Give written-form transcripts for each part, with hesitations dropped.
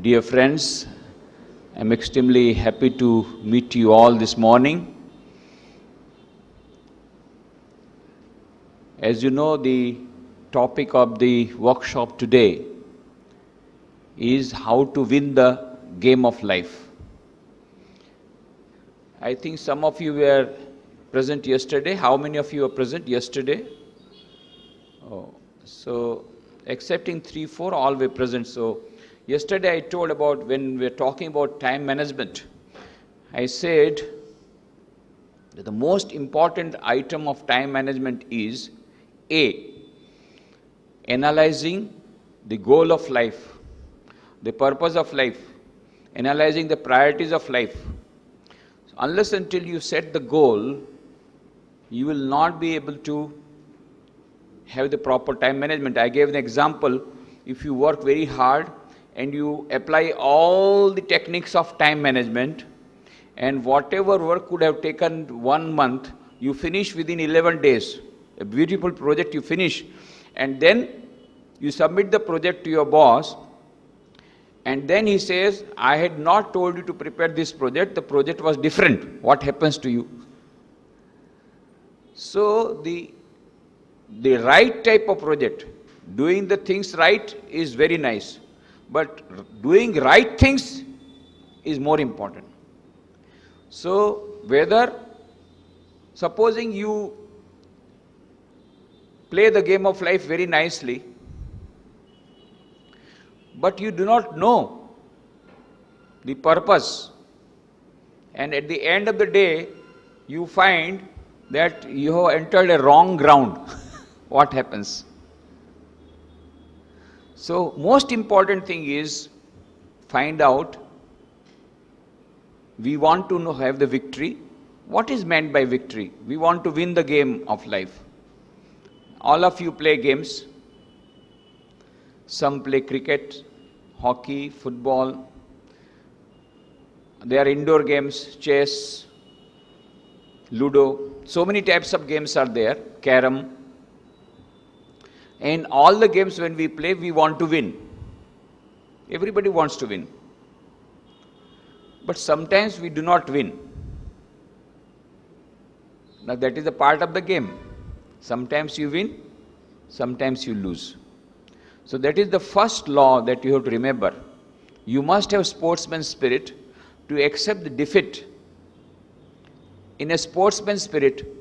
Dear friends, I'm extremely happy to meet you all this morning. As you know, the topic of the workshop today is how to win the game of life. I think some of you were present yesterday. How many of you were present yesterday? Oh, so excepting 3, 4, all were present. So yesterday I told about when we were talking about time management, I said that the most important item of time management is A, analyzing the goal of life, the purpose of life, analyzing the priorities of life. So unless until you set the goal, you will not be able to have the proper time management. I gave an example. If you work very hard and you apply all the techniques of time management, and whatever work could have taken 1 month, you finish within 11 days. A beautiful project you finish, and then you submit the project to your boss, and then he says, I had not told you to prepare this project, the project was different. What happens to you? So the right type of project, doing the things right is very nice, but doing right things is more important. So whether, supposing you play the game of life very nicely, but you do not know the purpose, and at the end of the day you find that you have entered a wrong ground, what happens? So most important thing is find out, we want to have the victory. What is meant by victory? We want to win the game of life. All of you play games. Some play cricket, hockey, football. There are indoor games, chess, Ludo. So many types of games are there, carom. And all the games when we play, we want to win. Everybody wants to win. But sometimes we do not win. Now that is a part of the game. Sometimes you win, sometimes you lose. So that is the first law that you have to remember. You must have sportsman spirit to accept the defeat in a sportsman spirit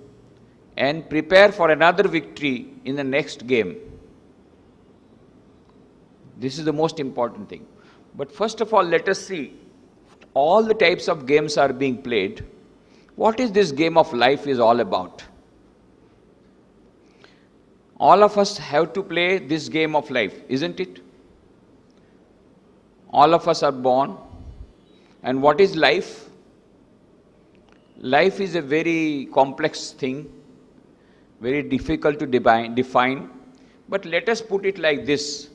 and prepare for another victory in the next game. This is the most important thing. But first of all, let us see, all the types of games are being played. What is this game of life is all about? All of us have to play this game of life, isn't it? All of us are born. And what is life? Life is a very complex thing, very difficult to define. But let us put it like this,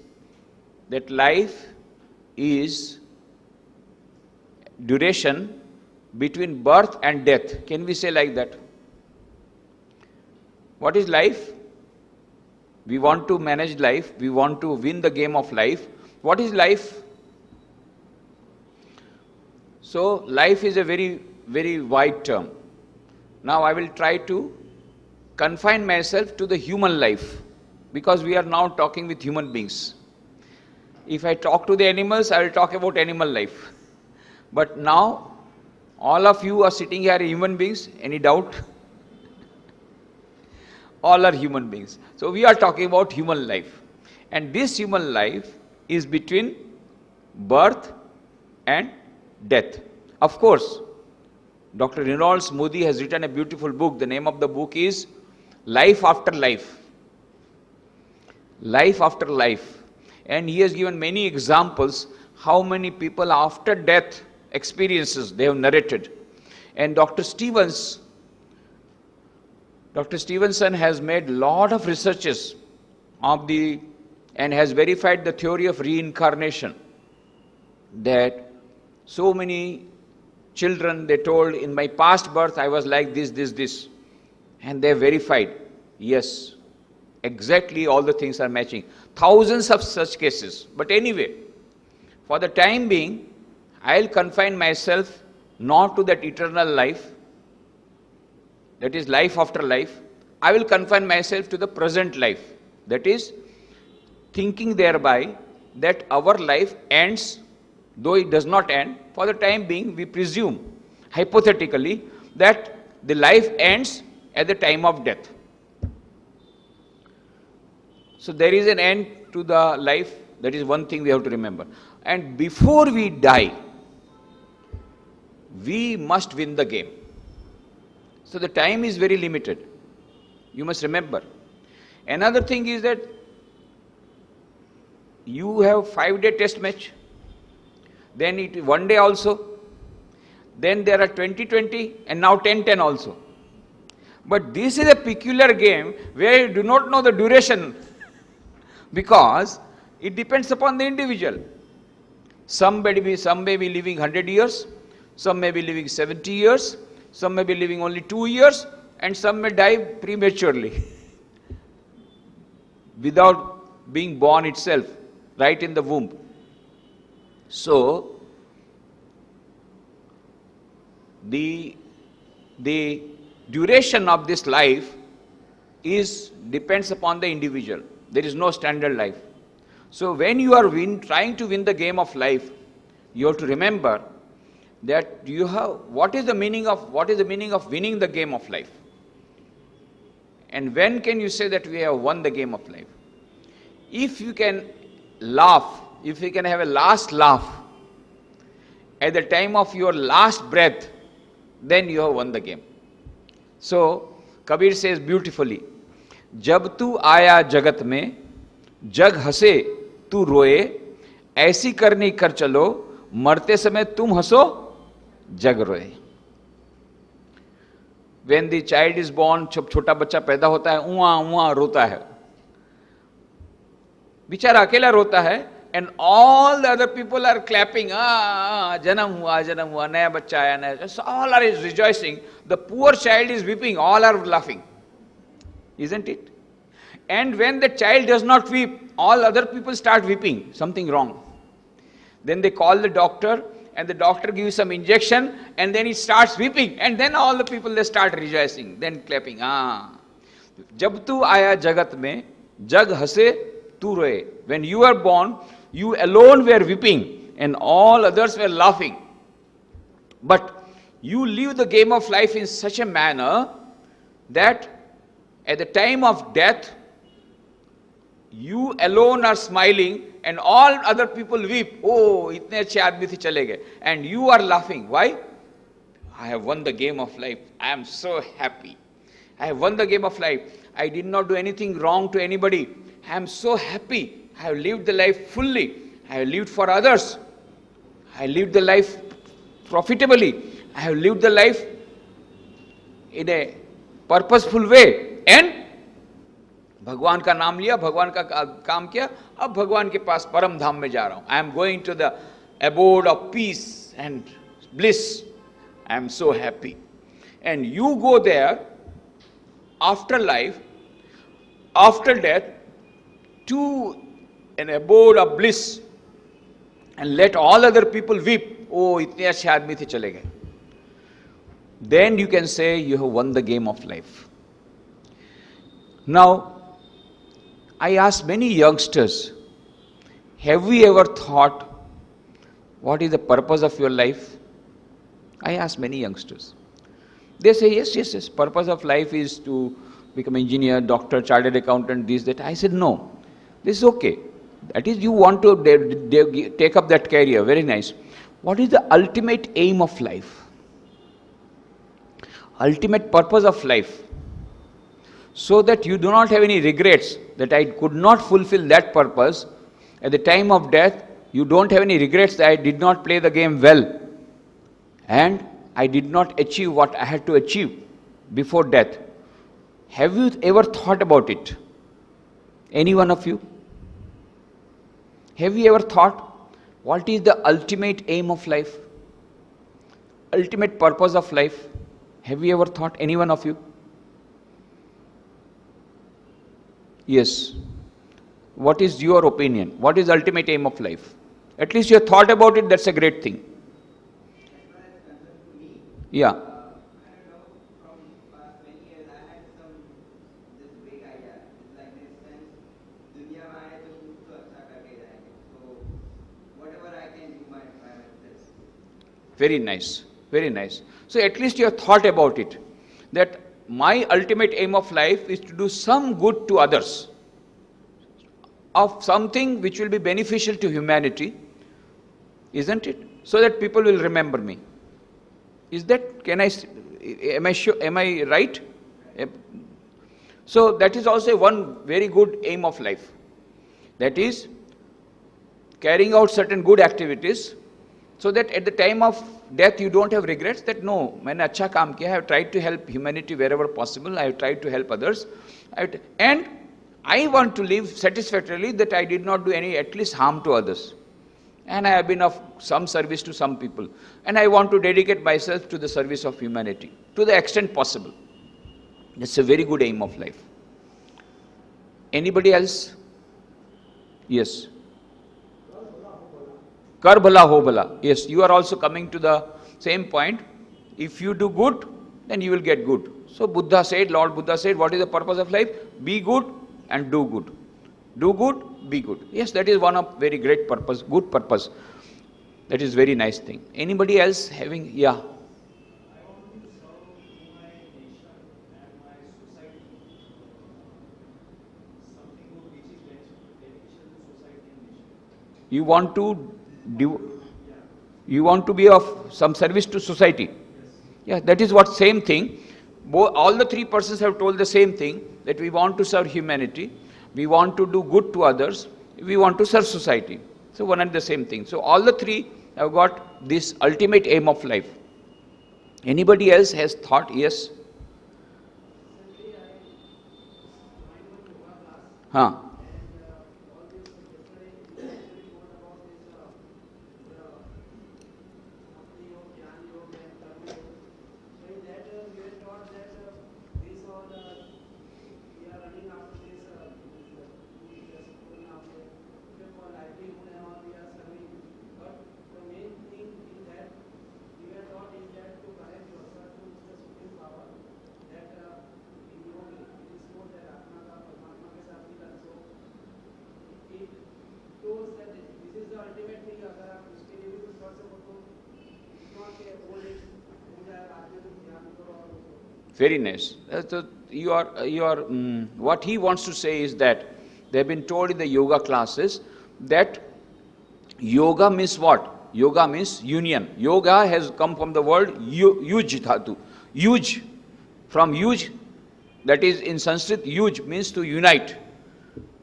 that life is duration between birth and death. Can we say like that? What is life? We want to manage life. We want to win the game of life. What is life? So life is a very, very wide term. Now I will try to confine myself to the human life, because we are now talking with human beings. If I talk to the animals, I will talk about animal life. But now all of you are sitting here human beings. Any doubt? All are human beings. So we are talking about human life. And this human life is between birth and death. Of course, Dr. Rinalds Modi has written a beautiful book. The name of the book is Life After Life. Life After Life. And he has given many examples how many people after death experiences they have narrated. And Dr. Stevenson has made a lot of researches and has verified the theory of reincarnation, that so many children, they told, in my past birth I was like this, and they verified, yes, exactly all the things are matching. Thousands of such cases. But anyway, For the time being, I'll confine myself not to that eternal life, that is life after life. I will confine myself to the present life. That is, thinking thereby that our life ends, though it does not end. For the time being, we presume, hypothetically, that the life ends at the time of death. So there is an end to the life. That is one thing we have to remember. And before we die, we must win the game. So the time is very limited. You must remember. Another thing is that you have 5-day test match, then it one day also, then there are 20-20 and now 10-10 also. But this is a peculiar game where you do not know the duration because it depends upon the individual. Some may be living 100 years, some may be living 70 years, some may be living only 2 years, and some may die prematurely without being born itself, right in the womb. So, the duration of this life depends upon the individual. There is no standard life. So when you are trying to win the game of life, you have to remember that what is the meaning of winning the game of life? And when can you say that we have won the game of life? If you can laugh, if you can have a last laugh at the time of your last breath, then you have won the game. So Kabir says beautifully, जब तू आया जगत में जग हंसे तू रोए, ऐसी करनी कर चलो मरते समय तुम हंसो जग रोए. When the child is born, छोटा बच्चा पैदा होता है, उआ उआ रोता है, बेचारा अकेला रोता है, and all the other people are clapping, जन्म हुआ, नया बच्चा आया, नया. So all are rejoicing. The poor child is weeping, all are laughing. Isn't it? And when the child does not weep, all other people start weeping, something wrong. Then they call the doctor, and the doctor gives some injection, and then he starts weeping, and then all the people, they start rejoicing, then clapping. जब तू आया जगत में जग हंसे तू रोए. When you were born, you alone were weeping, and all others were laughing. But you live the game of life in such a manner that at the time of death, you alone are smiling and all other people weep. Oh, itne अच्छे आदमी थे चले गए. And you are laughing. Why? I have won the game of life. I am so happy. I have won the game of life. I did not do anything wrong to anybody. I am so happy. I have lived the life fully. I have lived for others. I lived the life profitably. I have lived the life in a purposeful way. And भगवान का नाम लिया, भगवान का काम किया, अब भगवान के पास परम धाम में जा रहा हूं. I am going to the abode of peace and bliss. I am so happy. And you go there after life, after death, to an abode of bliss, and let all other people weep. Oh, इतने अच्छे आदमी थे चले गए. Then you can say you have won the game of life. Now, I ask many youngsters, have we ever thought what is the purpose of your life? I ask many youngsters. They say, yes, purpose of life is to become engineer, doctor, chartered accountant, this, that. I said, no, this is okay. That is, you want to take up that career, very nice. What is the ultimate aim of life? Ultimate purpose of life. So that you do not have any regrets that I could not fulfill that purpose. At the time of death, you don't have any regrets that I did not play the game well and I did not achieve what I had to achieve before death. Have you ever thought about it? Any one of you? Have you ever thought what is the ultimate aim of life? Ultimate purpose of life? Have you ever thought, any one of you? Yes. What is your opinion? What is the ultimate aim of life? At least you have thought about it, that's a great thing. Yeah. Very nice, very nice. So at least you have thought about it, that my ultimate aim of life is to do some good to others, of something which will be beneficial to humanity, isn't it? So that people will remember me. Is that, am I sure, am I right? So that is also one very good aim of life. That is, carrying out certain good activities, so that at the time of death you don't have regrets that no, मैंने अच्छा काम किया, I have tried to help humanity wherever possible, I have tried to help others, and I want to live satisfactorily that I did not do any at least harm to others. And I have been of some service to some people. And I want to dedicate myself to the service of humanity, to the extent possible. That's a very good aim of life. Anybody else? Yes. Kar bhala ho bhala. Yes, you are also coming to the same point. If you do good, then you will get good. So Buddha said, Lord Buddha said, what is the purpose of life? Be good and do good. Do good, be good. Yes, that is one of very great purpose, good purpose. That is very nice thing. Anybody else having, yeah. You want to do, you want to be of some service to society. Yeah, that is what same thing. All the three persons have told the same thing, that we want to serve humanity, we want to do good to others, we want to serve society. So one and the same thing. So all the three have got this ultimate aim of life. Anybody else has thought? Yes? Huh? Very nice. What he wants to say is that they have been told in the yoga classes that yoga means what? Yoga means union. Yoga has come from the word yuj dhatu. Yuj. From yuj, that is in Sanskrit, yuj means to unite.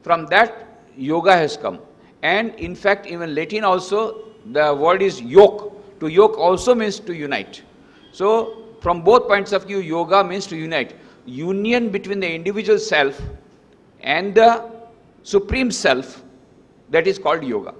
From that, yoga has come. And in fact, even Latin also, the word is yoke. To yoke also means to unite. So, from both points of view, yoga means to unite. Union between the individual self and the supreme self, that is called yoga.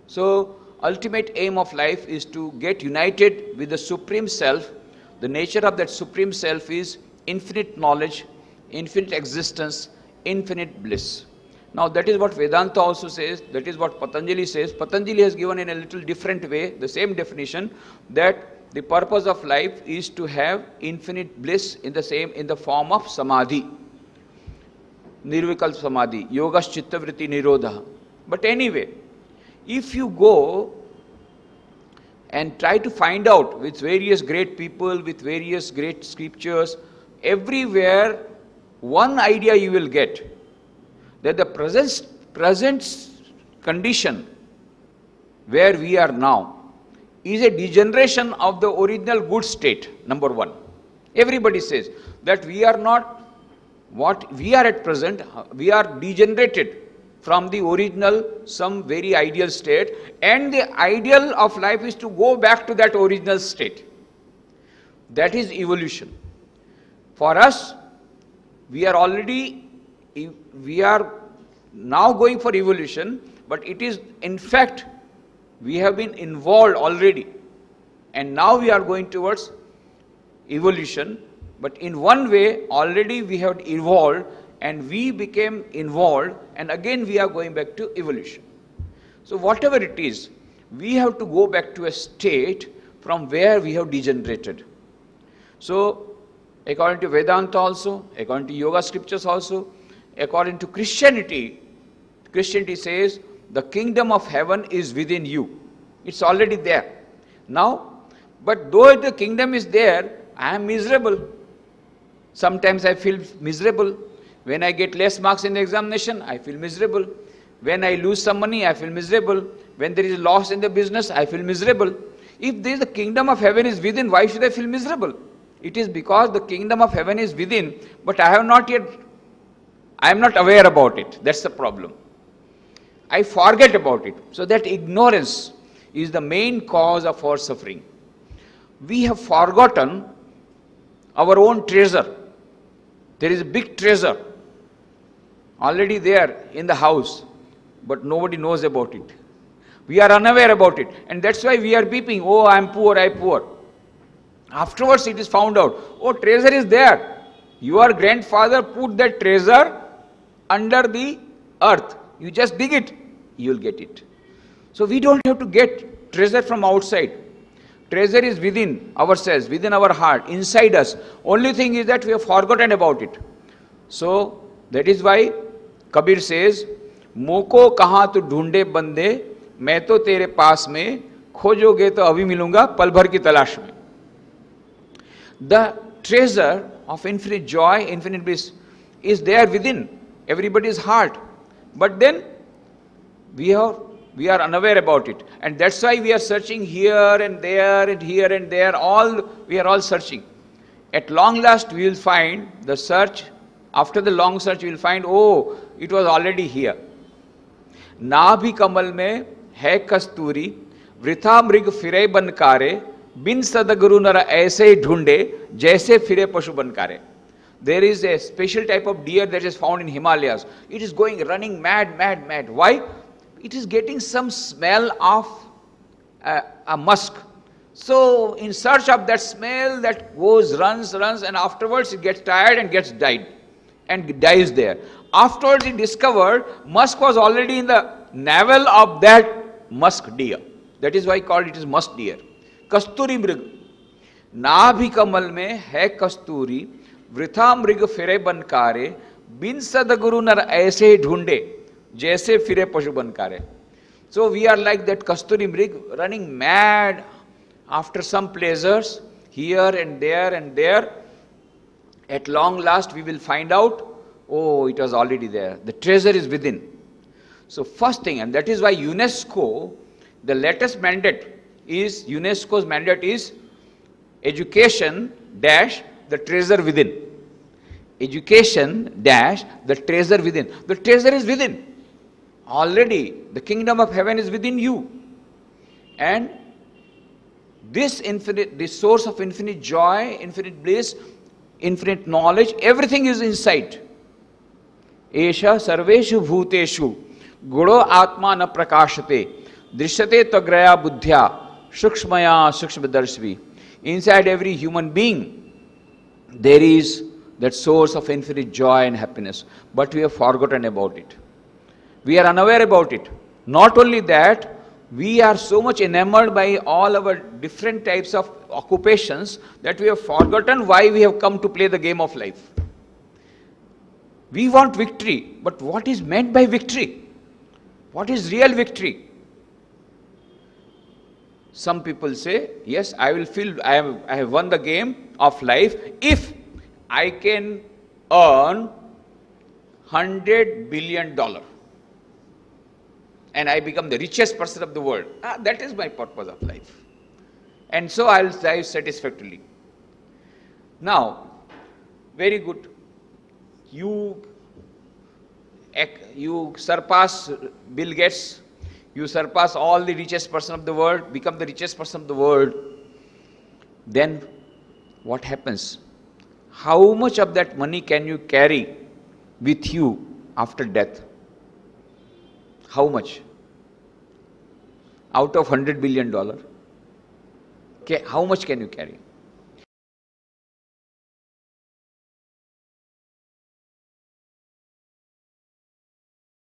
So, ultimate aim of life is to get united with the supreme self. The nature of that supreme self is infinite knowledge, infinite existence, infinite bliss. Now that is what Vedanta also says, that is what Patanjali says. Patanjali has given in a little different way the same definition, that the purpose of life is to have infinite bliss in the form of samadhi. Nirvikalpa samadhi, yogas chitta vritti nirodha. But anyway, if you go and try to find out with various great people, with various great scriptures, everywhere one idea you will get, that the present condition where we are now is a degeneration of the original good state, number one. Everybody says that we are not what we are at present, we are degenerated from the original, some very ideal state, and the ideal of life is to go back to that original state. That is evolution. For us, we are now going for evolution, but it is in fact, we have been involved already, and now we are going towards evolution, but in one way already we have evolved and we became involved, and again we are going back to evolution. So whatever it is, we have to go back to a state from where we have degenerated. So according to Vedanta also, according to yoga scriptures also, according to Christianity, Christianity says the kingdom of heaven is within you. It's already there. Now, but though the kingdom is there, I am miserable. Sometimes I feel miserable. When I get less marks in the examination, I feel miserable. When I lose some money, I feel miserable. When there is loss in the business, I feel miserable. If there is the kingdom of heaven is within, why should I feel miserable? It is because the kingdom of heaven is within, but I am not aware about it. That's the problem. I forget about it. So that ignorance is the main cause of our suffering. We have forgotten our own treasure. There is a big treasure already there in the house, but nobody knows about it. We are unaware about it, and that's why we are beeping, oh, I am poor, I am poor. Afterwards it is found out, oh, treasure is there. Your grandfather put that treasure under the earth. You just dig it, you will get it. So we don't have to get treasure from outside. Treasure is within ourselves, within our heart, inside us. Only thing is that we have forgotten about it. So that is why Kabir says, Moko kahan tu dhoonde bande, main to tere paas mein, khojoge to abhi milunga, pal bhar ki talash mein. The treasure of infinite joy, infinite bliss is there within everybody's heart. But then we are unaware about it. And that's why we are searching here and there and here and there. We are all searching. At long last we will find the search. After the long search we will find, oh, it was already here. Nabhi kamal mein hai kasturi, vritha mrig fire bankare, bin sadaguru nara aise dhunde, jaise fire pashu bankare. There is a special type of deer that is found in Himalayas. It is running mad. Why? It is getting some smell of a musk. So in search of that smell, that goes, runs, and afterwards it gets tired and dies there. Afterwards it discovered musk was already in the navel of that musk deer. That is why called it is musk deer. Kasturi mrig. Nabhi kamal mein hai kasturi, vritha mrig fire bankare, bin sadaguru nar aise dhunde, jaise fire pashu bankare. So we are like that kasturi mrig, running mad after some pleasures here and there. At long last we will find out, oh, it was already there. The treasure is within. So first thing, and that is why UNESCO, the latest mandate is, UNESCO's mandate is education dash the treasure within. Education dash the treasure within. The treasure is within. Already the kingdom of heaven is within you. And this source of infinite joy, infinite bliss, infinite knowledge, everything is inside. Esha sarveshu bhuteshu gudo atma na prakashate drishyate tagraya buddhya shukshmaya shukshmadarshvi. Inside every human being there is that source of infinite joy and happiness, but we have forgotten about it. We are unaware about it. Not only that, we are so much enamored by all our different types of occupations that we have forgotten why we have come to play the game of life. We want victory, but what is meant by victory? What is real victory? Some people say, yes, I will feel I have won the game of life if I can earn $100 billion and I become the richest person of the world. That is my purpose of life. And so I will live satisfactorily. Now, very good. You surpass Bill Gates, you surpass all the richest person of the world, become the richest person of the world. Then what happens? How much of that money can you carry with you after death? How much? Out of $100 billion. Okay, how much can you carry?